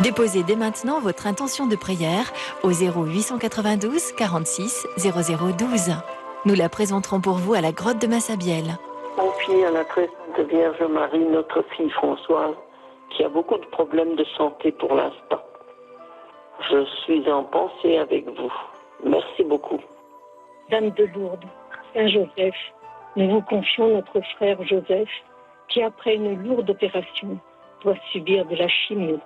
Déposez dès maintenant votre intention de prière au 0892 46 0012. Nous la présenterons pour vous à la grotte de Massabielle. Confie à la très sainte Vierge Marie, notre fille Françoise, qui a beaucoup de problèmes de santé pour l'instant. Je suis en pensée avec vous. Merci beaucoup. Dame de Lourdes, Saint Joseph, nous vous confions notre frère Joseph, qui après une lourde opération doit subir de la chimio.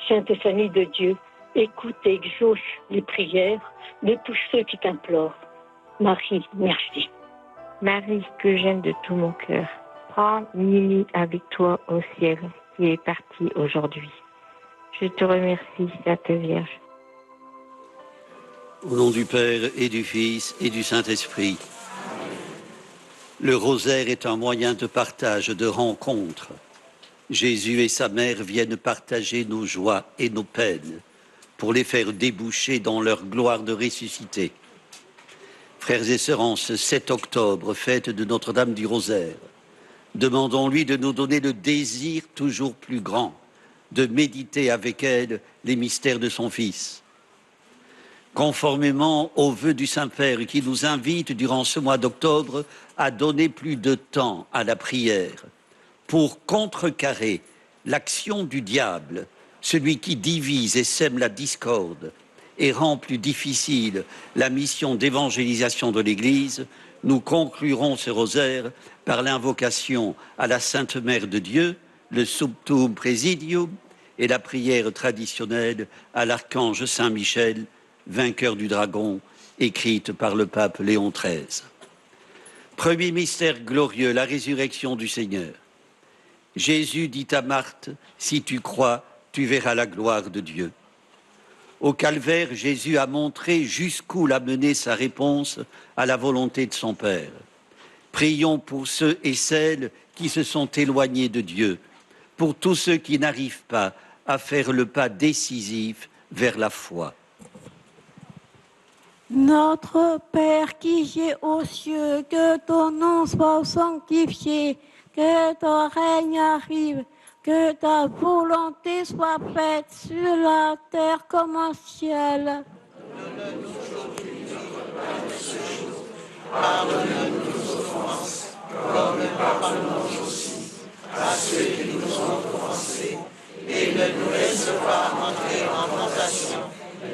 Sainte Famille de Dieu, écoute et exauce les prières de tous ceux qui t'implorent. Marie, merci. Marie, que j'aime de tout mon cœur, prends Mimi avec toi au ciel, qui est partie aujourd'hui. Je te remercie, Sainte Vierge. Au nom du Père et du Fils et du Saint-Esprit. Le rosaire est un moyen de partage, de rencontre. Jésus et sa mère viennent partager nos joies et nos peines pour les faire déboucher dans leur gloire de ressuscité. Frères et sœurs, en ce 7 octobre, fête de Notre-Dame du Rosaire, demandons-lui de nous donner le désir toujours plus grand de méditer avec elle les mystères de son Fils. Conformément aux vœux du Saint-Père qui nous invite durant ce mois d'octobre à donner plus de temps à la prière pour contrecarrer l'action du diable, celui qui divise et sème la discorde et rend plus difficile la mission d'évangélisation de l'Église, nous conclurons ce rosaire par l'invocation à la Sainte Mère de Dieu, le Subtum Praesidium et la prière traditionnelle à l'archange Saint Michel, vainqueur du dragon, écrite par le pape Léon XIII. Premier mystère glorieux, la résurrection du Seigneur. Jésus dit à Marthe, si tu crois, tu verras la gloire de Dieu. Au calvaire, Jésus a montré jusqu'où l'a mené sa réponse à la volonté de son Père. Prions pour ceux et celles qui se sont éloignés de Dieu, pour tous ceux qui n'arrivent pas à faire le pas décisif vers la foi. Notre Père qui es aux cieux, que ton nom soit sanctifié, que ton règne arrive, que ta volonté soit faite sur la terre comme au ciel. Donne-nous aujourd'hui notre pain de ce jour. Pardonne-nous nos offenses, comme nous pardonnons aussi à ceux qui nous ont offensés. Et ne nous laisse pas entrer en tentation,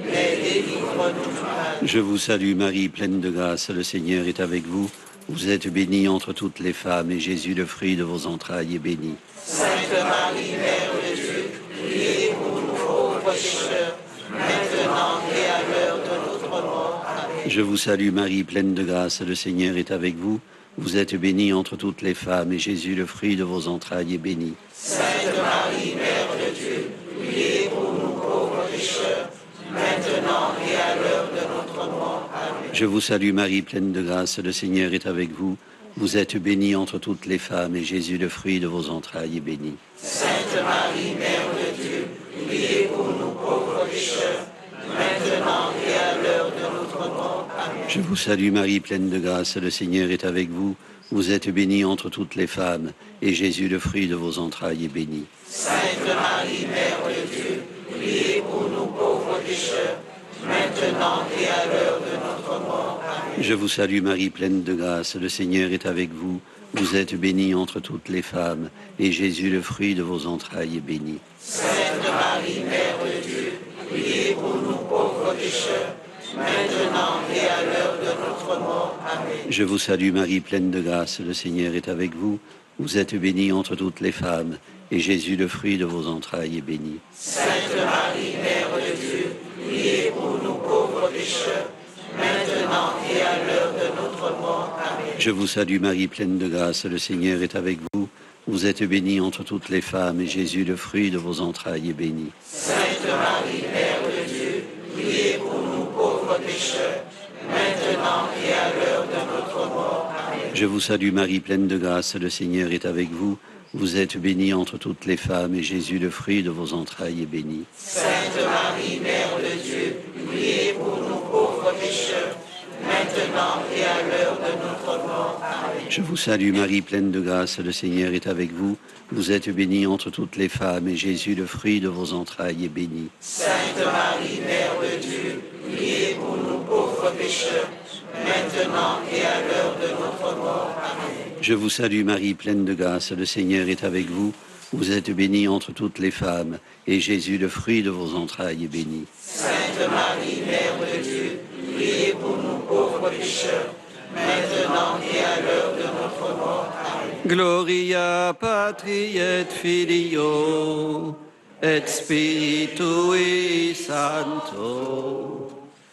mais délivre-nous du mal. Je vous salue Marie, pleine de grâce, le Seigneur est avec vous. Vous êtes bénie entre toutes les femmes, et Jésus, le fruit de vos entrailles, est béni. Sainte Marie, Mère de Dieu, priez pour nous pauvres pécheurs, maintenant et à l'heure de notre mort. Amen. Je vous salue Marie, pleine de grâce, le Seigneur est avec vous. Vous êtes bénie entre toutes les femmes, et Jésus, le fruit de vos entrailles, est béni. Sainte Marie, Mère de Dieu, priez pour nous pauvres pécheurs, maintenant et à l'heure de notre mort. Amen. Je vous salue Marie, pleine de grâce, le Seigneur est avec vous. Vous êtes bénie entre toutes les femmes, et Jésus, le fruit de vos entrailles, est béni. Sainte Marie, Mère de Dieu, priez pour nous pauvres pécheurs, maintenant et à l'heure de notre mort. Amen. Je vous salue Marie, pleine de grâce, le Seigneur est avec vous. Vous êtes bénie entre toutes les femmes, et Jésus, le fruit de vos entrailles, est béni. Sainte Marie, Mère de Dieu, priez pour nous pauvres pécheurs, maintenant et à l'heure de notre mort. Amen. Je vous salue Marie, pleine de grâce, le Seigneur est avec vous. Vous êtes bénie entre toutes les femmes, et Jésus, le fruit de vos entrailles, est béni. Sainte Marie, Mère de Dieu, priez pour nous pauvres pécheurs, maintenant et à l'heure de notre mort. Amen. Je vous salue Marie, pleine de grâce, le Seigneur est avec vous. Vous êtes bénie entre toutes les femmes, et Jésus, le fruit de vos entrailles, est béni. Sainte Marie, Mère de Dieu, priez pour nous pauvres pécheurs, maintenant et à l'heure de notre mort. Amen. Je vous salue Marie, pleine de grâce, le Seigneur est avec vous. Vous êtes bénie entre toutes les femmes, et Jésus, le fruit de vos entrailles, est béni. Sainte Marie, Mère de Dieu, priez pour nous pauvres pécheurs, maintenant et à l'heure de notre mort. Amen. Je vous salue Marie, pleine de grâce, le Seigneur est avec vous. Vous êtes bénie entre toutes les femmes, et Jésus, le fruit de vos entrailles, est béni. Sainte Marie, Mère de Dieu, priez pour nous pauvres pécheurs, maintenant maintenant et à l'heure de notre mort. Amen. Je vous salue Marie, pleine de grâce, le Seigneur est avec vous. Vous êtes bénie entre toutes les femmes, et Jésus, le fruit de vos entrailles, est béni. Sainte Marie, Mère de Dieu, priez pour nous pauvres pécheurs, maintenant et à l'heure de notre mort. Amen. Je vous salue Marie, pleine de grâce, le Seigneur est avec vous. Vous êtes bénie entre toutes les femmes, et Jésus, le fruit de vos entrailles, est béni. Sainte Marie, Mère de Dieu, priez pour nous pauvres pécheurs, maintenant et à l'heure de notre mort. Amen. Gloria Patri et Filio et Spiritui Sancto.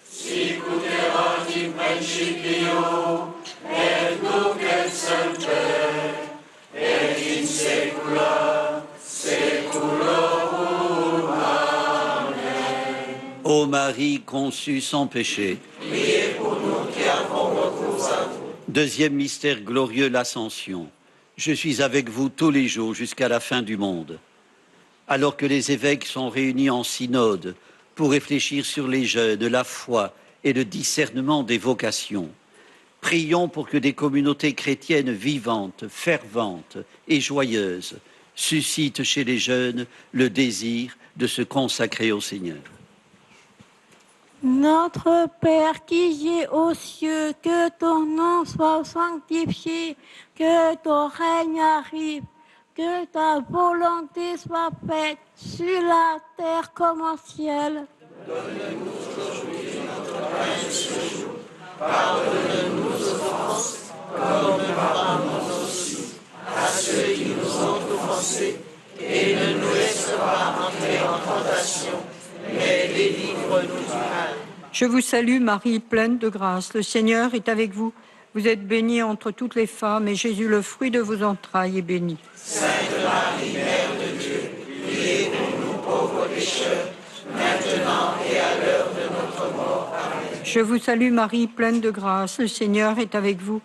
Sicut erat in principio, et nunc et semper, et in saecula saeculorum. Amen. Ô Marie conçue sans péché. Priez pour nous qui avons recours à vous. Deuxième mystère glorieux, l'Ascension. Je suis avec vous tous les jours jusqu'à la fin du monde. Alors que les évêques sont réunis en synode pour réfléchir sur les jeunes, la foi et le discernement des vocations, prions pour que des communautés chrétiennes vivantes, ferventes et joyeuses suscitent chez les jeunes le désir de se consacrer au Seigneur. Notre Père qui es aux cieux, que ton nom soit sanctifié, que ton règne arrive, que ta volonté soit faite sur la terre comme au ciel. Donne-nous aujourd'hui notre pain de ce jour. Pardonne-nous nos offenses, comme nous pardonnons aussi à ceux qui nous ont offensés. Et ne nous laisse pas entrer en tentation, mais délivre-nous du mal. Je vous salue Marie, pleine de grâce. Le Seigneur est avec vous. Vous êtes bénie entre toutes les femmes, et Jésus, le fruit de vos entrailles, est béni. Sainte Marie, Mère de Dieu, priez pour nous pauvres pécheurs, maintenant et à l'heure de notre mort. Amen. Je vous salue Marie, pleine de grâce. Le Seigneur est avec vous.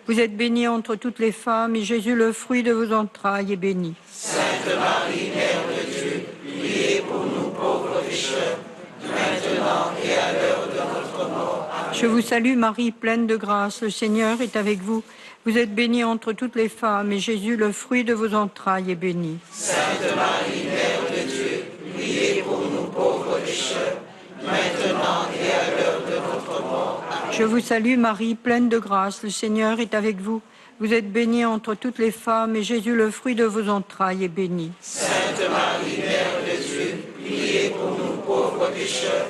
Vous êtes bénie entre toutes les femmes, et Jésus, le fruit de vos entrailles, est béni. Sainte Marie, Mère de Dieu, priez pour nous pauvres pécheurs, maintenant et à l'heure de notre mort. Amen. Je vous salue Marie, pleine de grâce. Le Seigneur est avec vous. Vous êtes bénie entre toutes les femmes, et Jésus, le fruit de vos entrailles, est béni. Sainte Marie, Mère de Dieu, priez pour nous pauvres pécheurs, maintenant et à l'heure de notre mort. Amen. Je vous salue Marie, pleine de grâce. Le Seigneur est avec vous. Vous êtes bénie entre toutes les femmes, et Jésus, le fruit de vos entrailles, est béni. Sainte Marie, Mère de Dieu, priez pour nous pauvres pécheurs,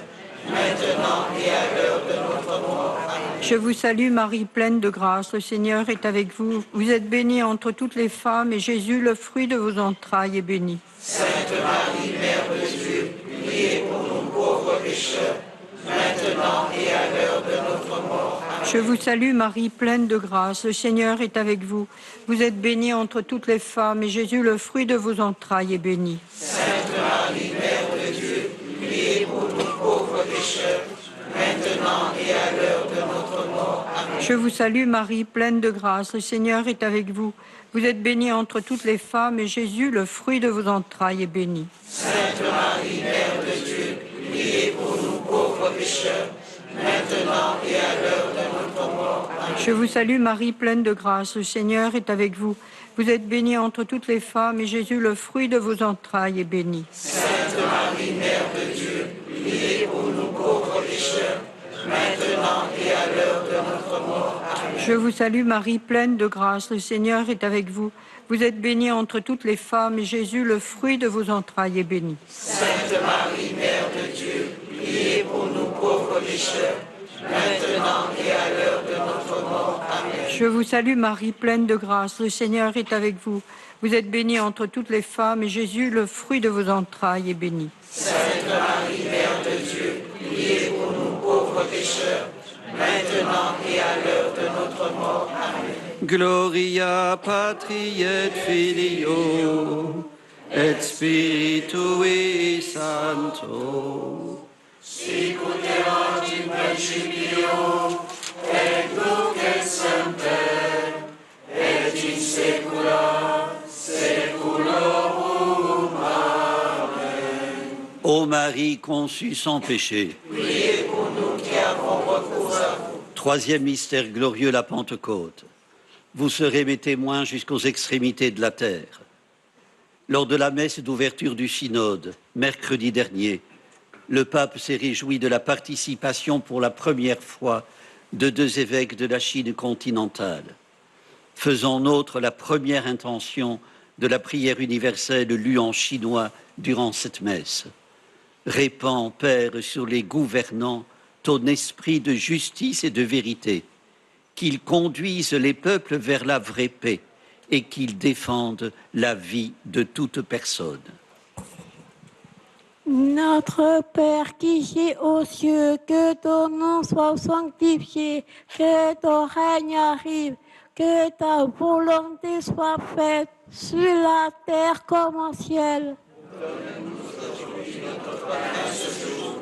maintenant et à l'heure de notre mort. Amen. Je vous salue Marie, pleine de grâce. Le Seigneur est avec vous. Vous êtes bénie entre toutes les femmes, et Jésus, le fruit de vos entrailles, est béni. Sainte Marie, Mère de Dieu, priez pour nous pauvres pécheurs, maintenant et à l'heure de notre mort. Amen. Je vous salue Marie, pleine de grâce. Le Seigneur est avec vous. Vous êtes bénie entre toutes les femmes, et Jésus, le fruit de vos entrailles, est béni. Sainte Marie, Mère de Dieu, priez pour nous pauvres pécheurs, maintenant et à l'heure de notre mort. Amen. Je vous salue Marie, pleine de grâce. Le Seigneur est avec vous. Vous êtes bénie entre toutes les femmes, et Jésus, le fruit de vos entrailles, est béni. Sainte Marie, Mère de Dieu, priez pour nous pauvres pécheurs, maintenant et à l'heure de notre mort. Amen. Je vous salue Marie, pleine de grâce. Le Seigneur est avec vous. Vous êtes bénie entre toutes les femmes, et Jésus, le fruit de vos entrailles, est béni. Sainte Marie, Mère de Dieu, priez pour nous pauvres pécheurs, maintenant et à l'heure de notre mort. Amen. Je vous salue Marie, pleine de grâce. Le Seigneur est avec vous. Vous êtes bénie entre toutes les femmes, et Jésus, le fruit de vos entrailles, est béni. Sainte Marie, Mère de Dieu, priez pour nous pauvres pécheurs, maintenant et à l'heure de notre mort. Amen. Je vous salue Marie, pleine de grâce. Le Seigneur est avec vous. Vous êtes bénie entre toutes les femmes, et Jésus, le fruit de vos entrailles, est béni. Sainte Marie, Mère de Dieu, priez pour nous pauvres pécheurs, maintenant et à l'heure de notre mort. Amen. Gloria Patri et Filio et Spiritui Sancto. Sicut erat in principio, et nunc et semper, et in saecula saeculorum. Amen. Ô Marie conçue sans péché. Priez pour nous qui avons recours à vous. Troisième mystère glorieux, la Pentecôte. Vous serez mes témoins jusqu'aux extrémités de la terre. Lors de la messe d'ouverture du synode, mercredi dernier, le pape s'est réjoui de la participation pour la première fois de 2 évêques de la Chine continentale. Faisant nôtre la première intention de la prière universelle lue en chinois durant cette messe. Répands, Père, sur les gouvernants ton esprit de justice et de vérité, qu'ils conduisent les peuples vers la vraie paix et qu'ils défendent la vie de toute personne. Notre Père qui es aux cieux, que ton nom soit sanctifié, que ton règne arrive, que ta volonté soit faite sur la terre comme au ciel. Donne-nous aujourd'hui notre pain ce jour.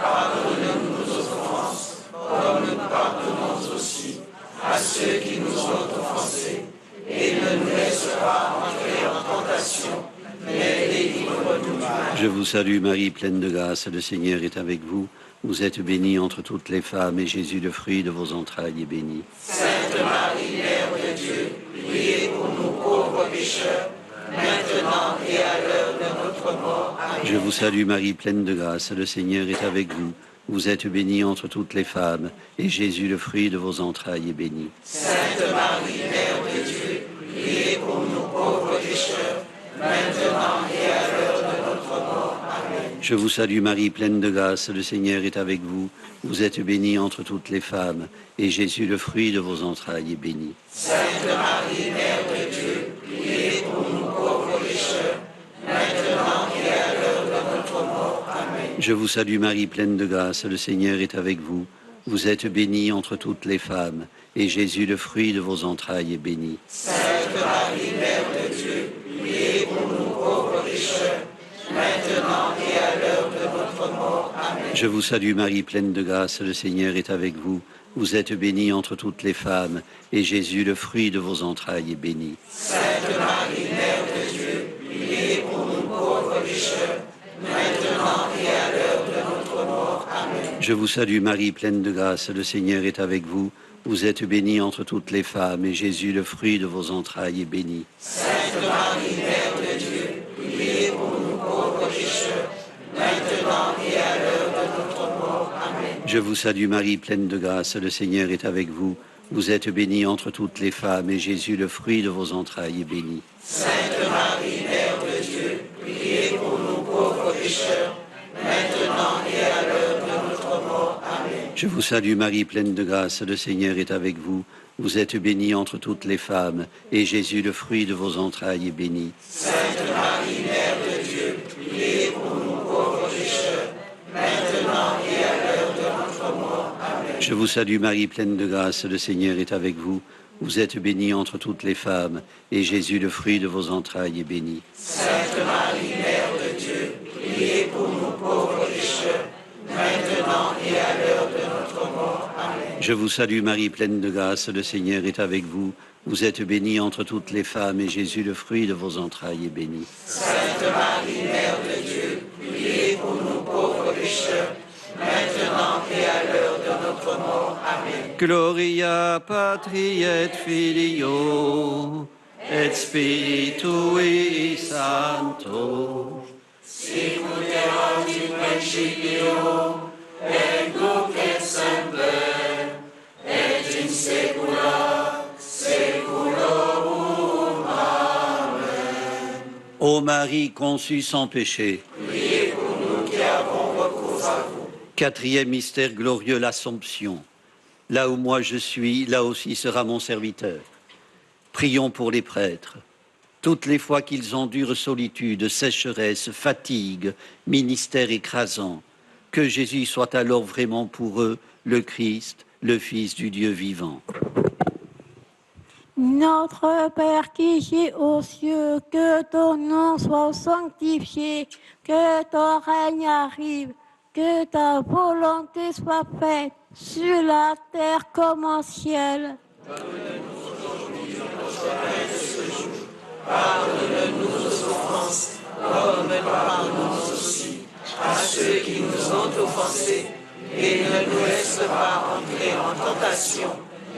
Pardonne-nous nos offenses, comme nous pardonnons aussi à ceux qui nous ont offensés. Et ne nous laisse pas entrer en tentation, mais délivre-nous du mal. Je vous salue Marie, pleine de grâce, le Seigneur est avec vous. Vous êtes bénie entre toutes les femmes, et Jésus, le fruit de vos entrailles, est béni. Sainte Marie, Mère de Dieu, priez pour nous pauvres pécheurs, maintenant et à l'heure de notre mort. Amen. Je vous salue Marie, pleine de grâce, le Seigneur est avec vous. Vous êtes bénie entre toutes les femmes, et Jésus, le fruit de vos entrailles, est béni. Sainte Marie, Mère de Dieu, priez pour nous pauvres pécheurs, maintenant et à l'heure de notre mort. Amen. Je vous salue Marie, pleine de grâce, le Seigneur est avec vous. Vous êtes bénie entre toutes les femmes, et Jésus, le fruit de vos entrailles, est béni. Sainte Marie, Mère de Dieu, priez pour nous pauvres pécheurs, maintenant et à l'heure de notre mort. Amen. Je vous salue Marie, pleine de grâce, le Seigneur est avec vous. Vous êtes bénie entre toutes les femmes, et Jésus, le fruit de vos entrailles, est béni. Sainte Marie, Mère de Dieu, priez pour nous pauvres pécheurs, maintenant et à l'heure de notre mort. Amen. Je vous salue Marie, pleine de grâce, le Seigneur est avec vous. Vous êtes bénie entre toutes les femmes, et Jésus, le fruit de vos entrailles, est béni. Sainte Marie, Mère de Dieu, priez pour nous pauvres pécheurs, maintenant et à l'heure de notre mort. Amen. Je vous salue Marie, pleine de grâce, le Seigneur est avec vous. Vous êtes bénie entre toutes les femmes, et Jésus, le fruit de vos entrailles, est béni. Sainte Marie, Mère de Dieu, priez pour nous pauvres pécheurs, maintenant et à l'heure de notre mort. Amen. Je vous salue Marie, pleine de grâce, le Seigneur est avec vous. Vous êtes bénie entre toutes les femmes, et Jésus, le fruit de vos entrailles, est béni. Sainte Marie, Mère de Dieu, priez pour nous pauvres pécheurs, maintenant et à l'heure de notre mort. Amen. Je vous salue Marie, pleine de grâce, le Seigneur est avec vous. Vous êtes bénie entre toutes les femmes, et Jésus, le fruit de vos entrailles, est béni. Sainte Marie, Mère de Dieu, priez pour nous pauvres pécheurs, maintenant et à l'heure de notre mort. Amen. Je vous salue Marie, pleine de grâce, le Seigneur est avec vous. Vous êtes bénie entre toutes les femmes, et Jésus, le fruit de vos entrailles, est béni. Sainte Marie, Mère de Dieu, priez pour nous pauvres pécheurs, maintenant et à l'heure de notre mort. Amen. Je vous salue Marie, pleine de grâce, le Seigneur est avec vous. Vous êtes bénie entre toutes les femmes, et Jésus, le fruit de vos entrailles, est béni. Sainte Marie, Mère de Dieu, priez pour nous pauvres pécheurs, maintenant et à l'heure de notre mort. Amen. Gloria patri et filio et spiritui sancto. Sicut erat in principio, et nunc et semper, et in saecula saeculorum. Amen. Ô Marie conçue sans péché. Priez pour nous qui avons recours à vous. Quatrième mystère glorieux, l'Assomption. Là où moi je suis, là aussi sera mon serviteur. Prions pour les prêtres. Toutes les fois qu'ils endurent solitude, sécheresse, fatigue, ministère écrasant, que Jésus soit alors vraiment pour eux le Christ, le Fils du Dieu vivant. Notre Père qui es aux cieux, que ton nom soit sanctifié, que ton règne arrive, que ta volonté soit faite sur la terre comme au ciel. Pardonne-nous nos offenses, comme nous pardonnons aussi à ceux qui nous ont offensés. et ne nous laisse pas entrer en tentation,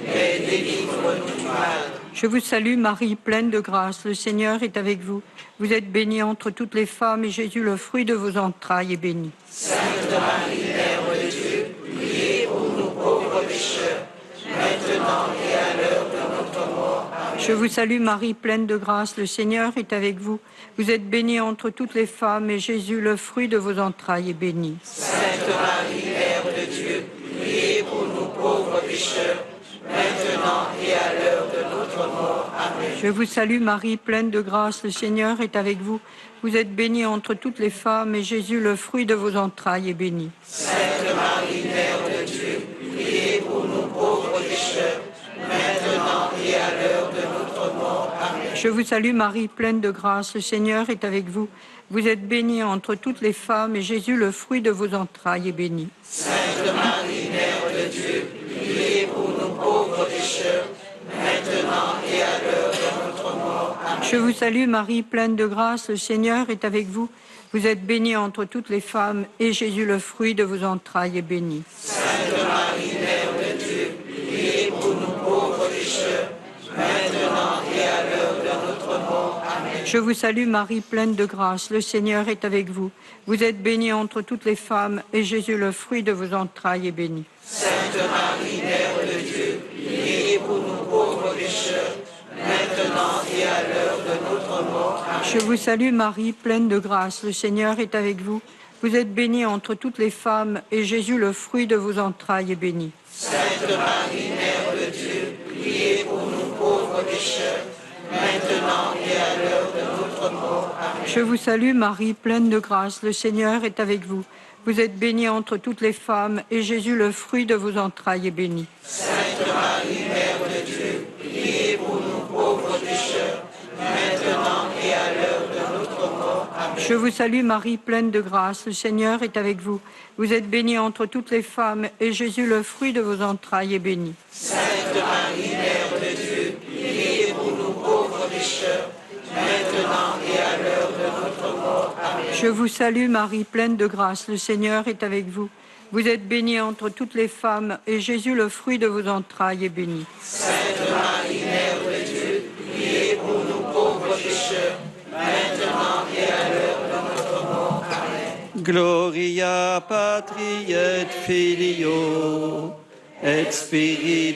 mais délivre-nous du mal. Je vous salue Marie, pleine de grâce, le Seigneur est avec vous. Vous êtes bénie entre toutes les femmes et Jésus, le fruit de vos entrailles, est béni. Sainte Marie, Mère de Dieu, priez pour nous pauvres pécheurs, maintenant et à l'heure de notre mort. Amen. Je vous salue Marie, pleine de grâce, le Seigneur est avec vous. Vous êtes bénie entre toutes les femmes et Jésus, le fruit de vos entrailles, est béni. Sainte Marie, Mère de Dieu, priez pour nous pauvres pécheurs, maintenant et à l'heure de notre mort. Amen. Je vous salue Marie, pleine de grâce, le Seigneur est avec vous. Vous êtes bénie entre toutes les femmes et Jésus, le fruit de vos entrailles, est béni. Sainte Marie, Mère de Dieu, priez pour nous pauvres pécheurs, maintenant et à l'heure de notre mort. Amen. Je vous salue Marie, pleine de grâce, le Seigneur est avec vous. Vous êtes bénie entre toutes les femmes et Jésus, le fruit de vos entrailles, est béni. Sainte Marie, Mère de Dieu, priez pour nous pauvres pécheurs, maintenant et à l'heure de notre mort. Amen. Je vous salue Marie, pleine de grâce, le Seigneur est avec vous. Vous êtes bénie entre toutes les femmes et Jésus, le fruit de vos entrailles, est béni. Sainte Marie, Mère de Dieu, priez pour nous pauvres pécheurs, maintenant et à l'heure de notre mort. Amen. Je vous salue Marie, pleine de grâce, le Seigneur est avec vous. Vous êtes bénie entre toutes les femmes et Jésus, le fruit de vos entrailles, est béni. Sainte Marie, Mère de Dieu, priez pour nous pauvres pécheurs, maintenant et à l'heure de notre mort. Amen. Je vous salue Marie, pleine de grâce, le Seigneur est avec vous. Vous êtes bénie entre toutes les femmes et Jésus, le fruit de vos entrailles, est béni. Sainte Marie, Mère de Dieu, priez pour nous pauvres pécheurs, maintenant et à l'heure de notre mort. Amen. Je vous salue Marie, pleine de grâce, le Seigneur est avec vous. Vous êtes bénie entre toutes les femmes et Jésus, le fruit de vos entrailles, est béni. Sainte Marie, Mère de Dieu, priez pour nous pauvres pécheurs, maintenant et à l'heure de notre mort. Amen. Je vous salue Marie, pleine de grâce, le Seigneur est avec vous. Vous êtes bénie entre toutes les femmes et Jésus, le fruit de vos entrailles, est béni. Sainte Marie, Mère de Dieu, priez pour nous pauvres pécheurs, maintenant et à l'heure de notre mort. Amen. Je vous salue Marie, pleine de grâce, le Seigneur est avec vous. Vous êtes bénie entre toutes les femmes et Jésus, le fruit de vos entrailles, est béni. Sainte Marie, Mère de Dieu, priez pour nous pauvres pécheurs, maintenant et à l'heure de notre mort. Amen. Gloria patri et filio et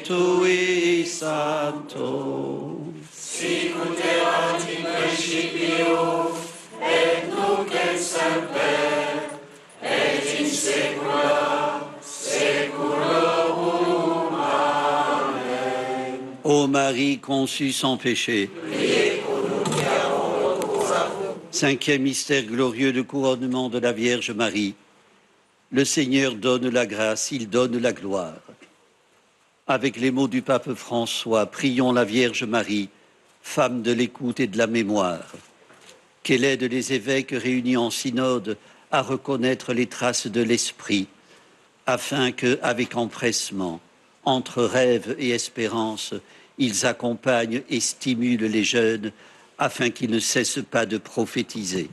spiritui sancto. Sicut erat in principio, et nunc et semper, et in saecula saeculorum. Amen. Ô Marie conçue sans péché, Priez pour nous qui avons recours à vous. cinquième mystère glorieux de couronnement de la Vierge Marie. Le Seigneur donne la grâce, il donne la gloire. Avec les mots du pape François, prions la Vierge Marie, femme de l'écoute et de la mémoire, qu'elle aide les évêques réunis en synode à reconnaître les traces de l'Esprit, afin que, avec empressement, entre rêve et espérance, ils accompagnent et stimulent les jeunes, afin qu'ils ne cessent pas de prophétiser.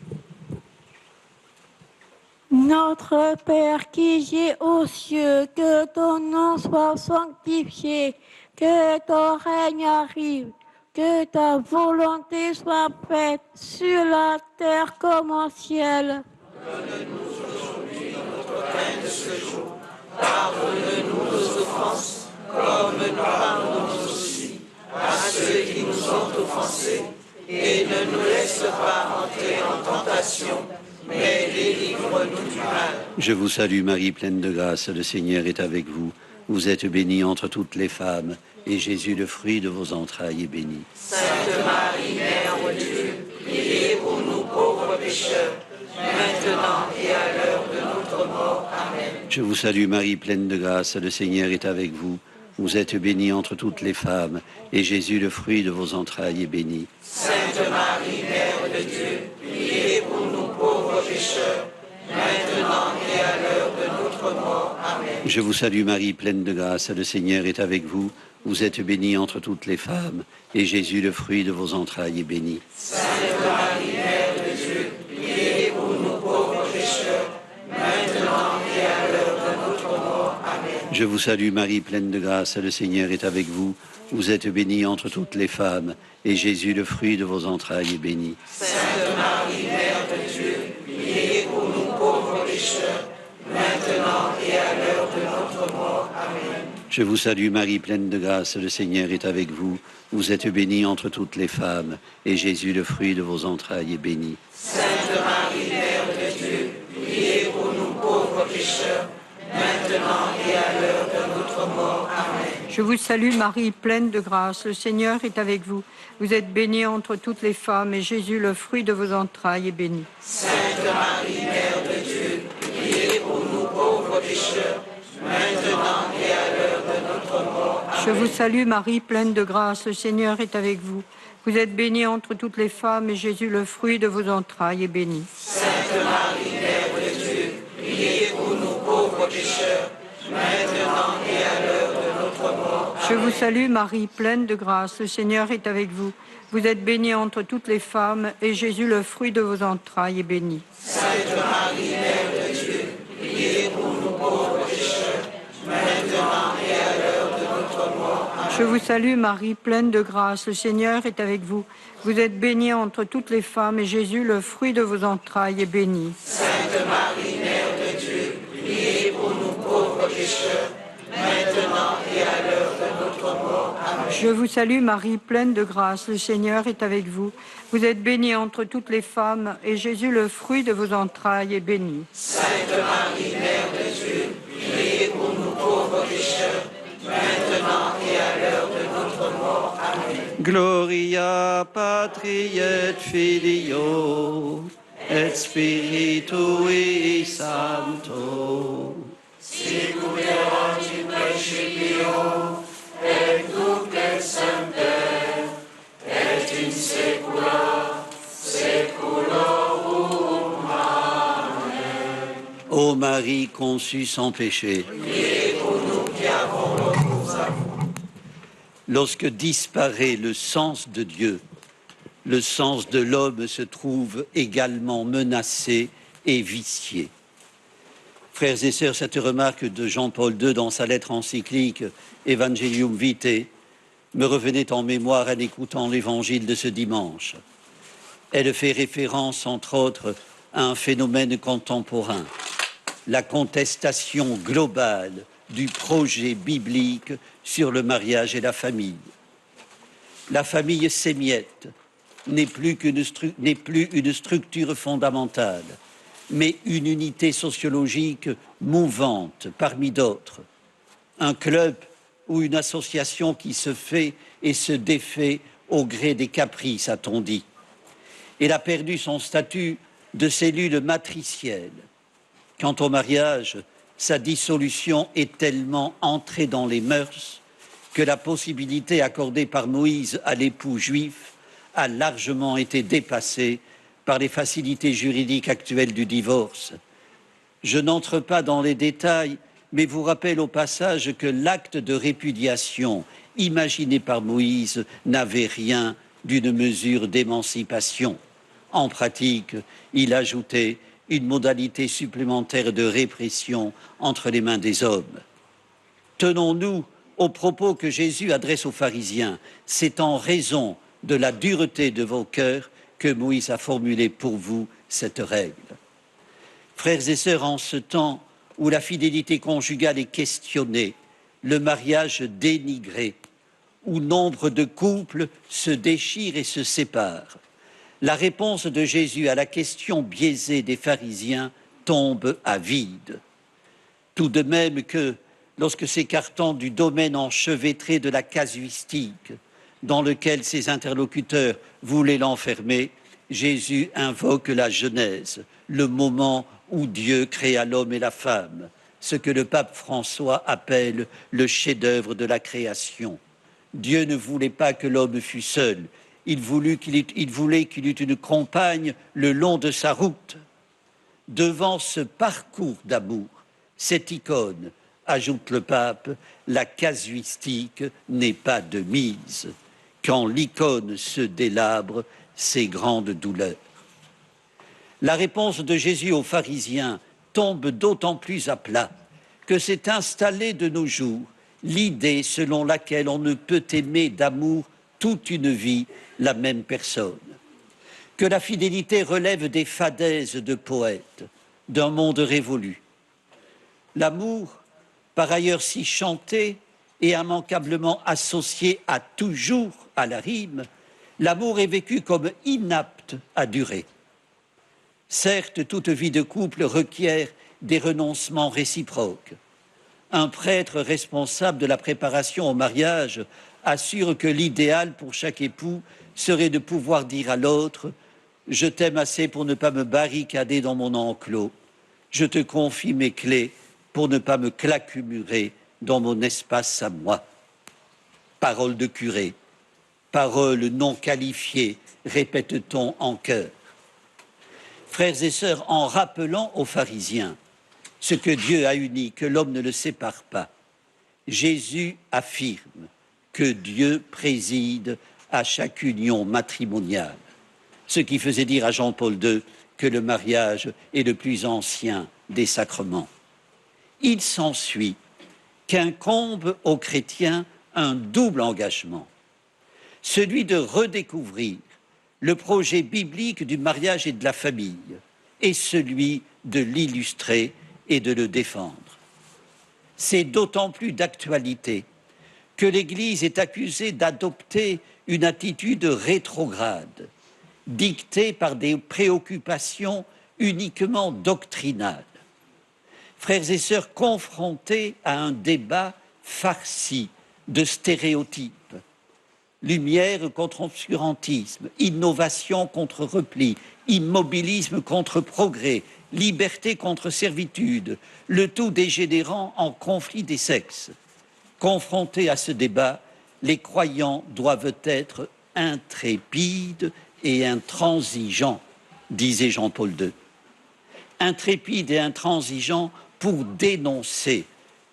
Notre Père qui es aux cieux, que ton nom soit sanctifié, que ton règne arrive, que ta volonté soit faite sur la terre comme au ciel. Donne-nous aujourd'hui notre pain de ce jour. Pardonne-nous nos offenses, comme nous pardonnons aussi à ceux qui nous ont offensés. Et ne nous laisse pas entrer en tentation, mais délivre-nous du mal. Je vous salue Marie, pleine de grâce, le Seigneur est avec vous. Vous êtes bénie entre toutes les femmes, et Jésus, le fruit de vos entrailles, est béni. Sainte Marie, Mère de Dieu, priez pour nous pauvres pécheurs, maintenant et à l'heure de notre mort. Amen. Je vous salue Marie, pleine de grâce, le Seigneur est avec vous. Vous êtes bénie entre toutes les femmes, et Jésus, le fruit de vos entrailles, est béni. Sainte Marie, Mère de Dieu, priez pour nous pauvres pécheurs, maintenant et à l'heure de notre mort. Amen. Je vous salue Marie, pleine de grâce, le Seigneur est avec vous. Vous êtes bénie entre toutes les femmes, et Jésus, le fruit de vos entrailles, est béni. Sainte Marie, Mère de Dieu, priez pour nous pauvres pécheurs, maintenant et à l'heure de notre mort. Je vous salue Marie, pleine de grâce, le Seigneur est avec vous. Vous êtes bénie entre toutes les femmes, et Jésus, le fruit de vos entrailles, est béni. Sainte Marie, Mère de Dieu, priez pour nous pauvres pécheurs, maintenant et à l'heure de notre mort. Amen. Je vous salue Marie, pleine de grâce, le Seigneur est avec vous. Vous êtes bénie entre toutes les femmes, et Jésus, le fruit de vos entrailles, est béni. Sainte Marie, Mère de Dieu, priez pour nous pauvres pécheurs, maintenant et à l'heure de notre mort. Amen. Je vous salue Marie, pleine de grâce, le Seigneur est avec vous. Vous êtes bénie entre toutes les femmes, et Jésus, le fruit de vos entrailles, est béni. Sainte Marie, Mère de Dieu, priez pour nous pauvres pécheurs, maintenant et à l'heure de notre mort. Amen. Je vous salue Marie, pleine de grâce, le Seigneur est avec vous. Vous êtes bénie entre toutes les femmes, et Jésus, le fruit de vos entrailles, est béni. Sainte Marie, Mère de Dieu, priez pour nous pauvres pécheurs, maintenant et à l'heure de notre mort. Amen. Je vous salue Marie, pleine de grâce, le Seigneur est avec vous. Vous êtes bénie entre toutes les femmes, et Jésus, le fruit de vos entrailles, est béni. Sainte Marie, Mère de Dieu, priez pour nous pauvres pécheurs, maintenant et à l'heure de notre mort. Amen. Je vous salue Marie, pleine de grâce, le Seigneur est avec vous. Vous êtes bénie entre toutes les femmes, et Jésus, le fruit de vos entrailles, est béni. Sainte Marie, Mère de Dieu, priez pour nous pauvres pécheurs, maintenant et à l'heure de notre mort. Amen. Je vous salue Marie, pleine de grâce, le Seigneur est avec vous. Vous êtes bénie entre toutes les femmes, et Jésus, le fruit de vos entrailles, est béni. Sainte Marie, Mère de Dieu, priez pour nous pauvres pécheurs, maintenant et à l'heure de notre mort. Amen. Gloria patri et filio et spiritui sancto. Sicuerat in principio, et nunc et semper, et in saecula saeculorum. Amen. Ô Marie conçue sans péché, Priez pour nous qui avons recours à vous. lorsque disparaît le sens de Dieu, le sens de l'homme se trouve également menacé et vicié. Frères et sœurs, cette remarque de Jean-Paul II dans sa lettre encyclique Evangelium Vitae me revenait en mémoire en écoutant l'évangile de ce dimanche. Elle fait référence, entre autres, à un phénomène contemporain, la contestation globale du projet biblique sur le mariage et la famille. La famille s'émiette, n'est plus une structure fondamentale, mais une unité sociologique mouvante parmi d'autres. Un club ou une association qui se fait et se défait au gré des caprices, a-t-on dit. Elle a perdu son statut de cellule matricielle. Quant au mariage, sa dissolution est tellement entrée dans les mœurs que la possibilité accordée par Moïse à l'époux juif a largement été dépassée par les facilités juridiques actuelles du divorce. Je n'entre pas dans les détails, mais vous rappelle au passage que l'acte de répudiation imaginé par Moïse n'avait rien d'une mesure d'émancipation. En pratique, il ajoutait une modalité supplémentaire de répression entre les mains des hommes. Tenons-nous aux propos que Jésus adresse aux pharisiens. C'est en raison de la dureté de vos cœurs que Moïse a formulé pour vous cette règle. Frères et sœurs, en ce temps où la fidélité conjugale est questionnée, le mariage dénigré, où nombre de couples se déchirent et se séparent, la réponse de Jésus à la question biaisée des pharisiens tombe à vide. Tout de même que, lorsque s'écartant du domaine enchevêtré de la casuistique, dans lequel ses interlocuteurs voulaient l'enfermer, Jésus invoque la Genèse, le moment où Dieu créa l'homme et la femme, ce que le pape François appelle le chef-d'œuvre de la création. Dieu ne voulait pas que l'homme fût seul, il voulait qu'il eût une compagne le long de sa route. Devant ce parcours d'amour, cette icône, ajoute le pape, la casuistique n'est pas de mise. Quand l'icône se délabre, c'est grande douleur. La réponse de Jésus aux pharisiens tombe d'autant plus à plat que s'est installée de nos jours l'idée selon laquelle on ne peut aimer d'amour toute une vie la même personne, que la fidélité relève des fadaises de poètes, d'un monde révolu. L'amour, par ailleurs si chanté et immanquablement associé à toujours à la rime, l'amour est vécu comme inapte à durer. Certes, toute vie de couple requiert des renoncements réciproques. Un prêtre responsable de la préparation au mariage assure que l'idéal pour chaque époux serait de pouvoir dire à l'autre « Je t'aime assez pour ne pas me barricader dans mon enclos. Je te confie mes clés pour ne pas me claquemurer dans mon espace à moi. » Parole de curé, parole non qualifiée, répète-t-on en chœur. Frères et sœurs, en rappelant aux pharisiens ce que Dieu a uni, que l'homme ne le sépare pas, Jésus affirme que Dieu préside à chaque union matrimoniale, ce qui faisait dire à Jean-Paul II que le mariage est le plus ancien des sacrements. Il s'ensuit qu'incombe aux chrétiens un double engagement, celui de redécouvrir le projet biblique du mariage et de la famille, et celui de l'illustrer et de le défendre. C'est d'autant plus d'actualité que l'Église est accusée d'adopter une attitude rétrograde, dictée par des préoccupations uniquement doctrinales. Frères et sœurs, confrontés à un débat farci de stéréotypes, lumière contre obscurantisme, innovation contre repli, immobilisme contre progrès, liberté contre servitude, le tout dégénérant en conflit des sexes. Confrontés à ce débat, les croyants doivent être intrépides et intransigeants, disait Jean-Paul II. Intrépides et intransigeants pour dénoncer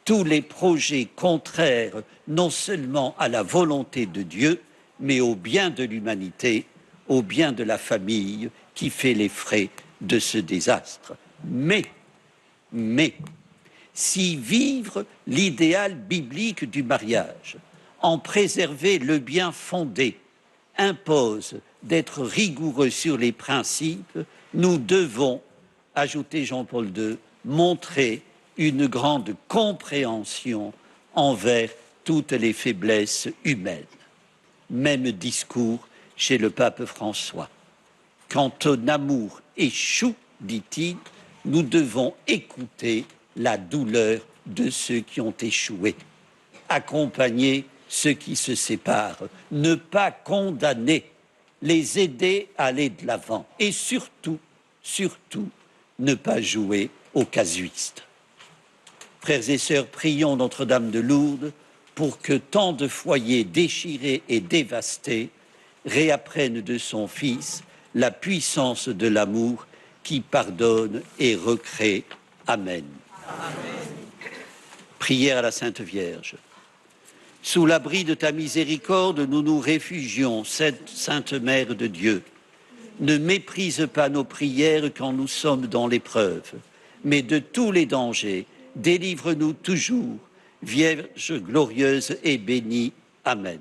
tous les projets contraires non seulement à la volonté de Dieu, mais au bien de l'humanité, au bien de la famille qui fait les frais de ce désastre. Mais, si vivre l'idéal biblique du mariage, en préserver le bien fondé, impose d'être rigoureux sur les principes, nous devons, ajoutait Jean-Paul II, montrer une grande compréhension envers toutes les faiblesses humaines. Même discours chez le pape François. Quand un amour échoue, dit-il, nous devons écouter la douleur de ceux qui ont échoué, accompagner ceux qui se séparent, ne pas condamner, les aider à aller de l'avant et surtout, ne pas jouer aux casuistes. Frères et sœurs, prions Notre-Dame de Lourdes pour que tant de foyers déchirés et dévastés réapprennent de son Fils la puissance de l'amour qui pardonne et recrée. Amen. Amen. Prière à la Sainte Vierge. Sous l'abri de ta miséricorde, nous nous réfugions, Sainte Mère de Dieu. Ne méprise pas nos prières quand nous sommes dans l'épreuve, mais de tous les dangers, délivre-nous toujours, Vierge glorieuse et bénie. Amen.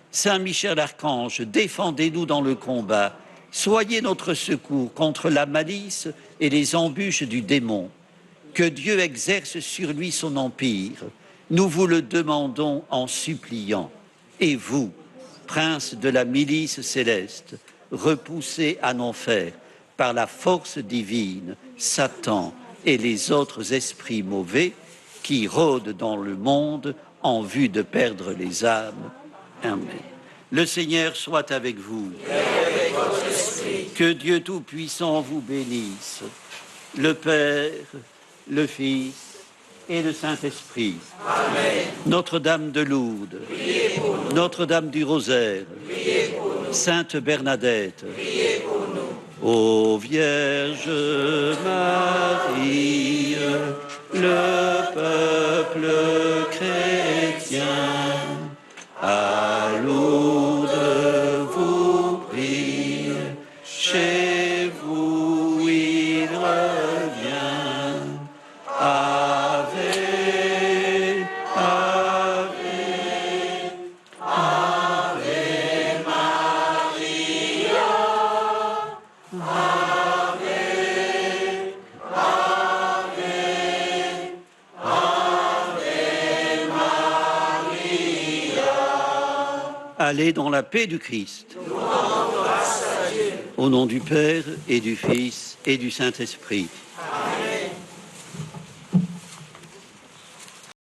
Saint Michel Archange, défendez-nous dans le combat. Soyez notre secours contre la malice et les embûches du démon. Que Dieu exerce sur lui son empire. Nous vous le demandons en suppliant. Et vous, prince de la milice céleste, repoussé en enfer par la force divine, Satan et les autres esprits mauvais qui rôdent dans le monde en vue de perdre les âmes. Amen. Le Seigneur soit avec vous. Et avec votre esprit. Que Dieu Tout-Puissant vous bénisse, le Père, le Fils et le Saint-Esprit. Amen. Notre-Dame de Lourdes, Notre-Dame du Rosaire, Sainte Bernadette, Priez pour nous. ô Vierge Marie, le peuple chrétien, à Lourdes vous prie, chez vous il revient, Ave Allez dans la paix du Christ. Au nom du Père et du Fils et du Saint-Esprit.